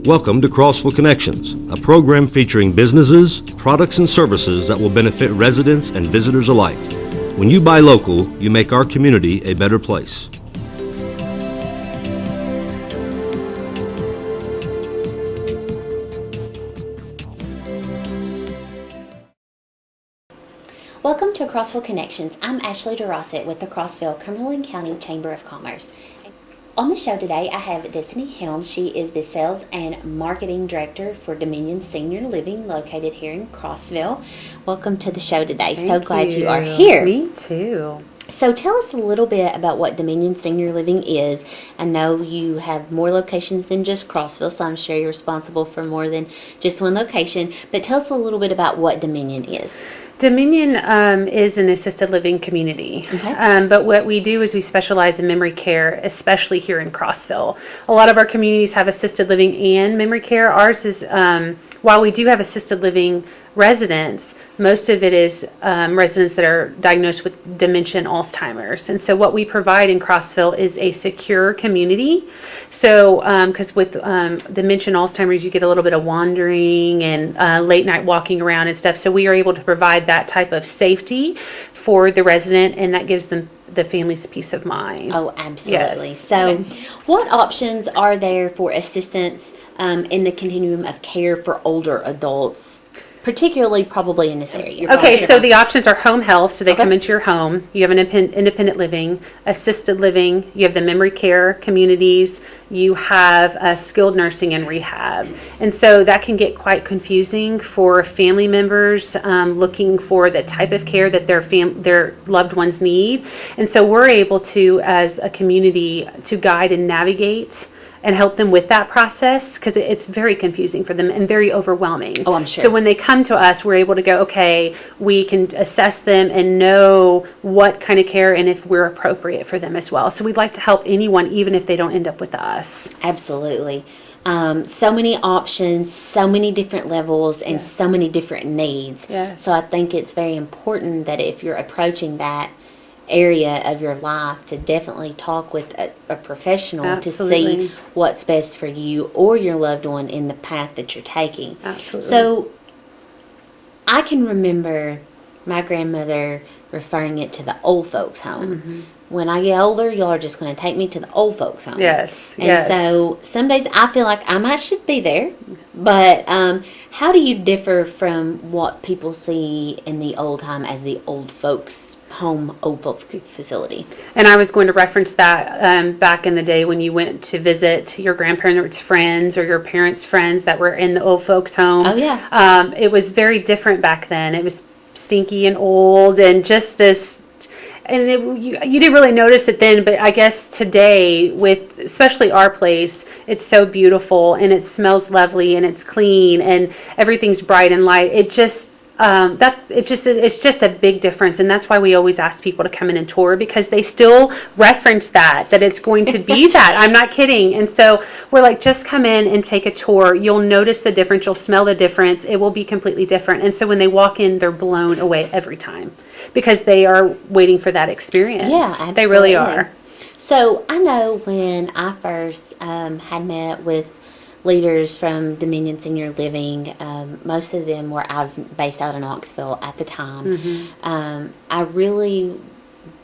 Welcome to Crossville Connections, a program featuring businesses, products, and services that will benefit residents and visitors alike. When you buy local, you make our community a better place. Welcome to Crossville Connections. I'm Ashley DeRossett with the Crossville Cumberland County Chamber of Commerce. On the show today, I have Destiny Helms. She is the Sales and Marketing Director for Dominion Senior Living located here in Crossville. Welcome to the show today. So glad you are here. Me too. So tell us a little bit about what Dominion Senior Living is. I know you have more locations than just Crossville, so I'm sure you're responsible for more than just one location. But tell us a little bit about what Dominion is. Dominion is an assisted living community, but what we do is we specialize in memory care, especially here in Crossville. A lot of our communities have assisted living and memory care. Ours is, while we do have assisted living residents, most of it is residents that are diagnosed with dementia and Alzheimer's. And so what we provide in Crossville is a secure community. So, because with dementia and Alzheimer's, you get a little bit of wandering and late night walking around and stuff. So we are able to provide that type of safety for the resident, and that gives them the family's peace of mind. Oh, absolutely. Yes. So what options are there for assistance in the continuum of care for older adults, particularly probably in this area? Okay, so the options are home health, so they come into your home. You have an independent living, assisted living, you have the memory care communities, you have skilled nursing and rehab. And so that can get quite confusing for family members looking for the type of care that their loved ones need. And so we're able to, as a community, to guide and navigate and help them with that process, because it's very confusing for them and very overwhelming. Oh, I'm sure. So when they come to us, we're able to go, okay, we can assess them and know what kind of care and if we're appropriate for them as well. So we'd like to help anyone, even if they don't end up with us. Absolutely. So many options, so many different levels, and so many different needs. Yes. So I think it's very important that if you're approaching that area of your life, to definitely talk with a professional. Absolutely. To see what's best for you or your loved one in the path that you're taking. Absolutely. So I can remember my grandmother referring it to the old folks home. Mm-hmm. When I get older, y'all are just going to take me to the old folks home. Yes. And so some days I feel like I might should be there, but how do you differ from what people see in the old time as the old folks home, old folks facility? And I was going to reference that back in the day when you went to visit your grandparents' friends or your parents' friends that were in the old folks home. Oh, yeah. It was very different back then. It was stinky and old and just this, and you didn't really notice it then, but I guess today, with especially our place, it's so beautiful and it smells lovely and it's clean and everything's bright and light. It just it's just a big difference, and that's why we always ask people to come in and tour, because they still reference that it's going to be that. I'm not kidding. And so we're like, just come in and take a tour. You'll notice the difference. You'll smell the difference. It will be completely different. And so when they walk in, they're blown away every time, because they are waiting for that experience. Yeah, absolutely. They really are. So I know when I first had met with leaders from Dominion Senior Living, most of them were based out in Knoxville at the time. Mm-hmm. I really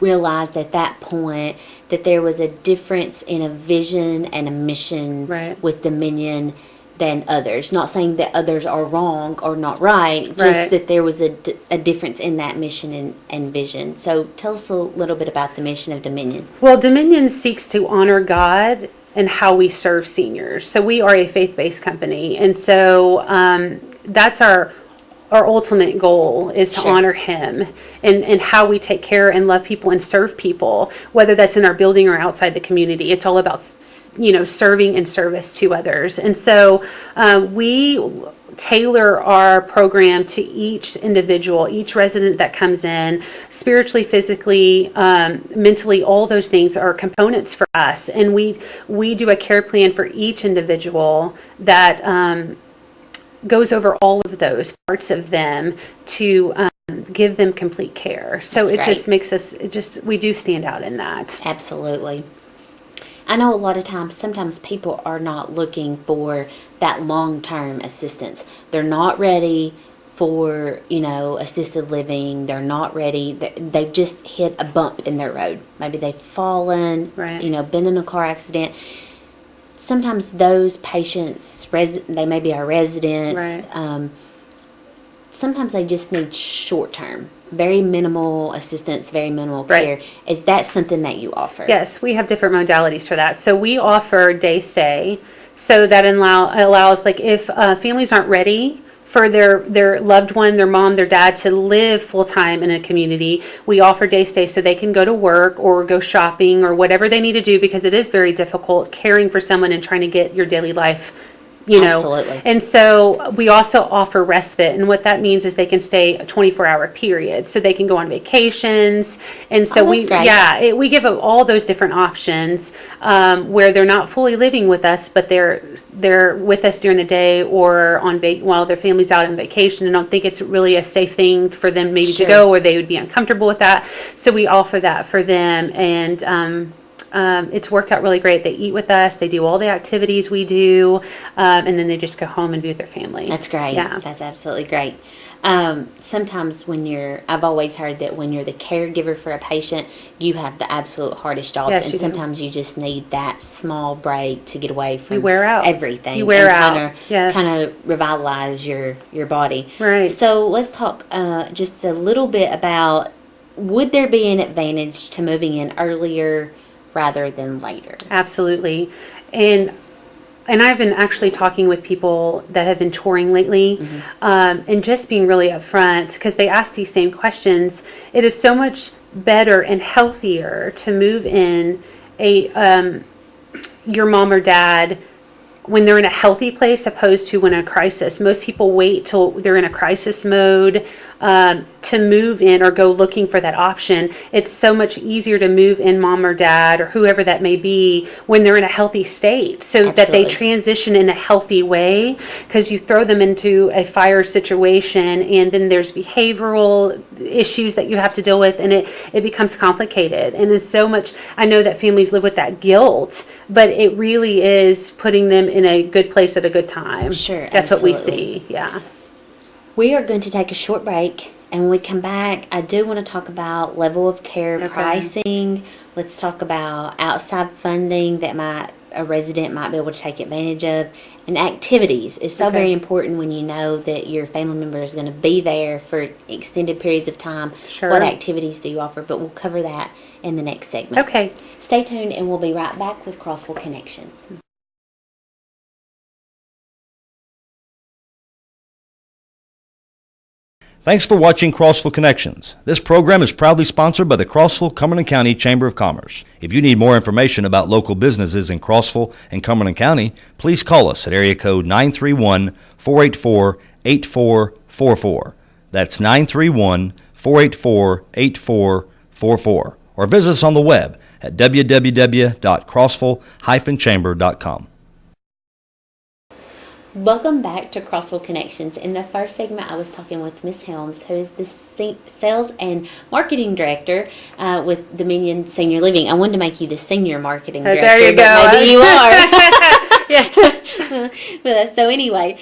realized at that point that there was a difference in a vision and a mission with Dominion than others. Not saying that others are wrong or not right, just that there was a difference in that mission and vision. So tell us a little bit about the mission of Dominion. Well, Dominion seeks to honor God and how we serve seniors. So we are a faith-based company, and so that's our ultimate goal, is to honor Him and how we take care and love people and serve people, whether that's in our building or outside the community. It's all about serving and service to others. And so we tailor our program to each individual, each resident that comes in, spiritually, physically, mentally. All those things are components for us, and we do a care plan for each individual that goes over all of those parts of them to give them complete care. So it just makes us, we do stand out in that. Absolutely. I know a lot of times, sometimes people are not looking for that long-term assistance. They're not ready for, assisted living. They're not ready. They've just hit a bump in their road. Maybe they've fallen, Right. Been in a car accident. Sometimes those patients, they may be our residents. Right. Sometimes they just need short-term, very minimal assistance, very minimal Right. care. Is that something that you offer? Yes, we have different modalities for that. So we offer day stay. So that allows, like, if families aren't ready for their loved one, their mom, their dad, to live full-time in a community, we offer day stay so they can go to work or go shopping or whatever they need to do, because it is very difficult caring for someone and trying to get your daily life, Absolutely. And so we also offer respite, and what that means is they can stay a 24-hour period, so they can go on vacations. And so that's great. we give them all those different options, where they're not fully living with us, but they're with us during the day or while their family's out on vacation. And I don't think it's really a safe thing for them maybe Sure. to go, or they would be uncomfortable with that. So we offer that for them, and it's worked out really great. They eat with us. They do all the activities we do, and then they just go home and be with their family. That's great. Yeah. That's absolutely great. Sometimes I've always heard that when you're the caregiver for a patient, you have the absolute hardest jobs. Yes, and you do. sometimes you just need that small break to get away from You wear out. everything. You wear and out. Yes. Kind of revitalize your body. Right. So let's talk just a little bit about, would there be an advantage to moving in earlier rather than later? Absolutely. And I've been actually talking with people that have been touring lately, and just being really upfront, because they ask these same questions. It is so much better and healthier to move in your mom or dad when they're in a healthy place, opposed to when in a crisis. Most people wait till they're in a crisis mode to move in or go looking for that option. It's so much easier to move in mom or dad or whoever that may be when they're in a healthy state, so that they Absolutely. transition in a healthy way, because you throw them into a fire situation and then there's behavioral issues that you have to deal with, and it becomes complicated. And it's so much, I know that families live with that guilt, but it really is putting them in a good place at a good time. Sure, That's what we absolutely. see. Yeah. We are going to take a short break, and when we come back, I do want to talk about level of care Okay. pricing. Let's talk about outside funding that a resident might be able to take advantage of, and activities. It's so Okay. very important when you know that your family member is going to be there for extended periods of time. Sure. What activities do you offer? But we'll cover that in the next segment. Okay. Stay tuned, and we'll be right back with Crossville Connections. Thanks for watching Crossville Connections. This program is proudly sponsored by the Crossville Cumberland County Chamber of Commerce. If you need more information about local businesses in Crossville and Cumberland County, please call us at area code 931-484-8444. That's 931-484-8444. Or visit us on the web at www.crossville-chamber.com. Welcome back to Crossville Connections. In the first segment, I was talking with Ms. Helms, who is the Sales and Marketing Director with Dominion Senior Living. I wanted to make you the Senior Marketing Director, There you but go. maybe you are. Yeah. So anyway,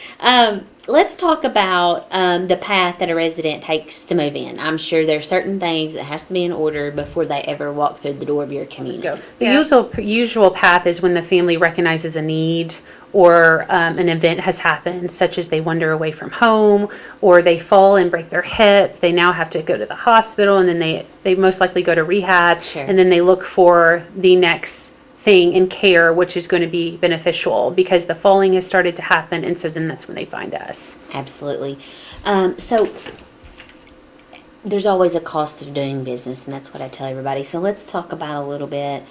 let's talk about the path that a resident takes to move in. I'm sure there are certain things that has to be in order before they ever walk through the door of your community. The usual path is when the family recognizes a need, or an event has happened, such as they wander away from home, or they fall and break their hip. They now have to go to the hospital, and then they most likely go to rehab. Sure. And then they look for the next thing in care, which is going to be beneficial, because the falling has started to happen, and so then that's when they find us. Absolutely. So there's always a cost of doing business, and that's what I tell everybody. So let's talk about a little bit.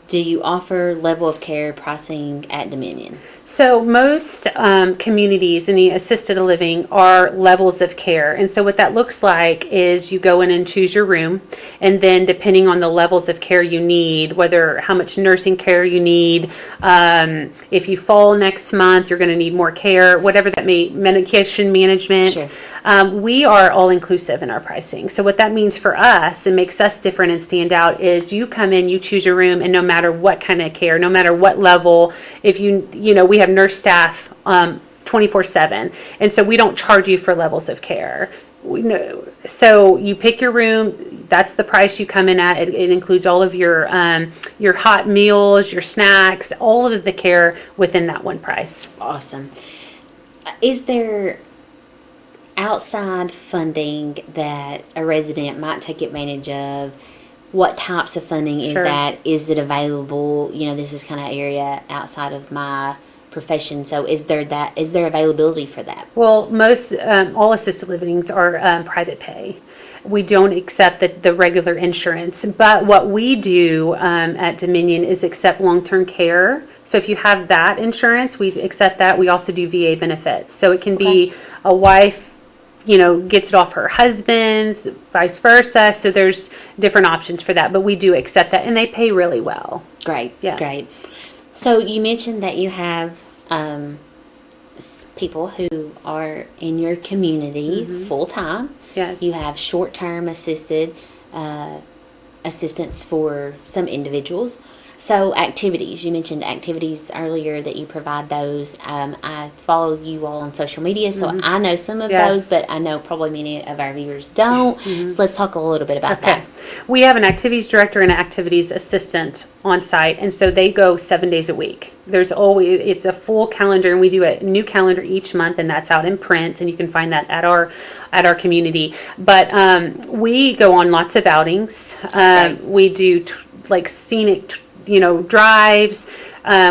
Do you offer level of care pricing at Dominion? So most communities in the assisted living are levels of care. And so what that looks like is you go in and choose your room, and then depending on the levels of care you need, how much nursing care you need, if you fall next month, you're going to need more care, whatever that medication management. Sure. We are all inclusive in our pricing. So what that means for us and makes us different and stand out is you come in, you choose your room, and no matter matter what kind of care, no matter what level. If we have nurse staff 24/7, and so we don't charge you for levels of care. So you pick your room. That's the price you come in at. It includes all of your hot meals, your snacks, all of the care within that one price. Awesome. Is there outside funding that a resident might take advantage of? What types of funding is Sure. that? Is it available? This is kind of area outside of my profession. So is there availability for that? Well, most all assisted livings are private pay. We don't accept the regular insurance, but what we do at Dominion is accept long-term care. So if you have that insurance, we accept that. We also do VA benefits. So it can be a wife, gets it off her husband's, vice versa. So there's different options for that, but we do accept that, and they pay really well. Great, Yeah. great. So you mentioned that you have people who are in your community full time. Yes. You have short-term assistance for some individuals. So activities, you mentioned activities earlier that you provide those. I follow you all on social media, so I know some of Yes. those, but I know probably many of our viewers don't. So let's talk a little bit about that. We have an activities director and an activities assistant on site, and so they go 7 days a week. It's a full calendar, and we do a new calendar each month, and that's out in print, and you can find that at our community. But we go on lots of outings. We do scenic drives.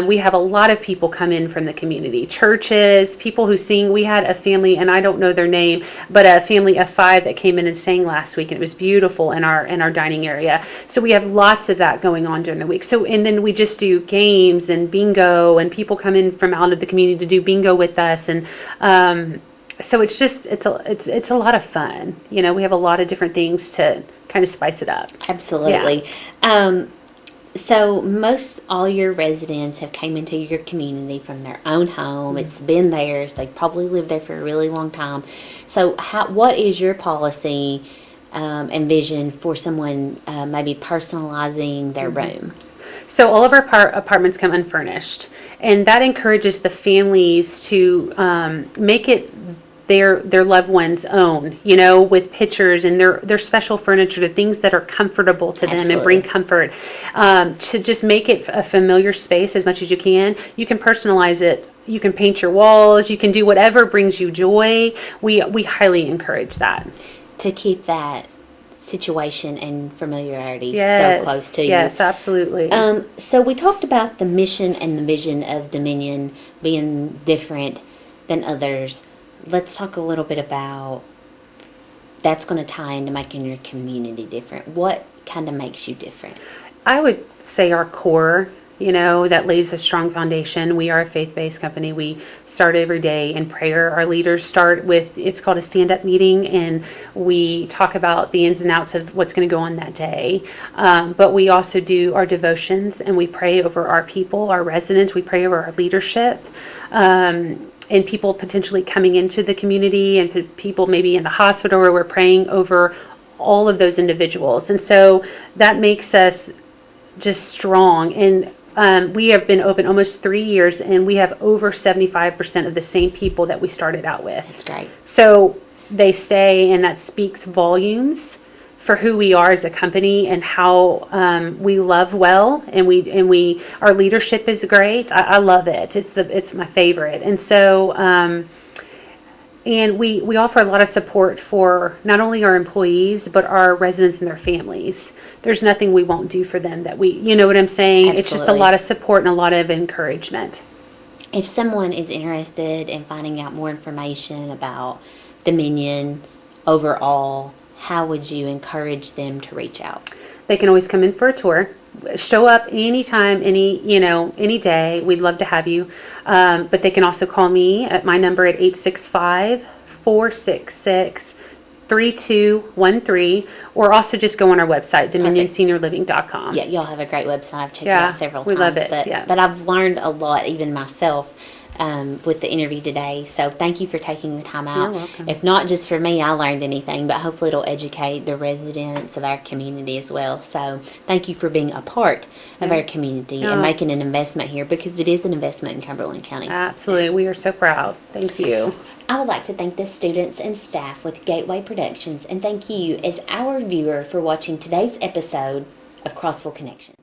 We have a lot of people come in from the community, churches, people who sing. We had a family, and I don't know their name, but a family of 5 that came in and sang last week, and it was beautiful in our dining area. So we have lots of that going on during the week. So, and then we just do games and bingo, and people come in from out of the community to do bingo with us, and so it's a lot of fun. We have a lot of different things to kind of spice it up. Absolutely. Yeah. So most all your residents have came into your community from their own home. It's been theirs. They probably lived there for a really long time. So what is your policy and vision for someone maybe personalizing their room? So all of our apartments come unfurnished, and that encourages the families to make it their loved one's own, with pictures and their special furniture, the things that are comfortable to them and bring comfort, to just make it a familiar space as much as you can. You can personalize it. You can paint your walls. You can do whatever brings you joy. We highly encourage that. To keep that situation and familiarity Yes, so close to you. Yes, absolutely. So we talked about the mission and the vision of Dominion being different than others. Let's talk a little bit about that's going to tie into making your community different. What kind of makes you different? I would say our core, that lays a strong foundation. We are a faith-based company. We start every day in prayer. Our leaders start with, it's called a stand-up meeting, and we talk about the ins and outs of what's going to go on that day. But we also do our devotions, and we pray over our people, our residents. We pray over our leadership. And people potentially coming into the community, and people maybe in the hospital, where we're praying over all of those individuals. And so that makes us just strong. And we have been open almost 3 years, and we have over 75% of the same people that we started out with. That's great. So they stay, and that speaks volumes for who we are as a company and how we love well, and we our leadership is great. I love it. It's my favorite. And so and we offer a lot of support for not only our employees but our residents and their families. There's nothing we won't do for them that you know what I'm saying? Absolutely. It's just a lot of support and a lot of encouragement. If someone is interested in finding out more information about Dominion overall, how would you encourage them to reach out? They can always come in for a tour. Show up anytime, any day. We'd love to have you. But they can also call me at my number at 865-466-3213, or also just go on our website, dominionseniorliving.com. Yeah, y'all have a great website. I've checked it out several times. We love it. But I've learned a lot, even myself, with the interview today. So thank you for taking the time out. You're welcome. If not just for me, I learned anything, but hopefully it'll educate the residents of our community as well. So thank you for being a part of our community and making an investment here, because it is an investment in Cumberland County. Absolutely. We are so proud. Thank you. I would like to thank the students and staff with Gateway Productions, and thank you as our viewer for watching today's episode of Crossville Connection.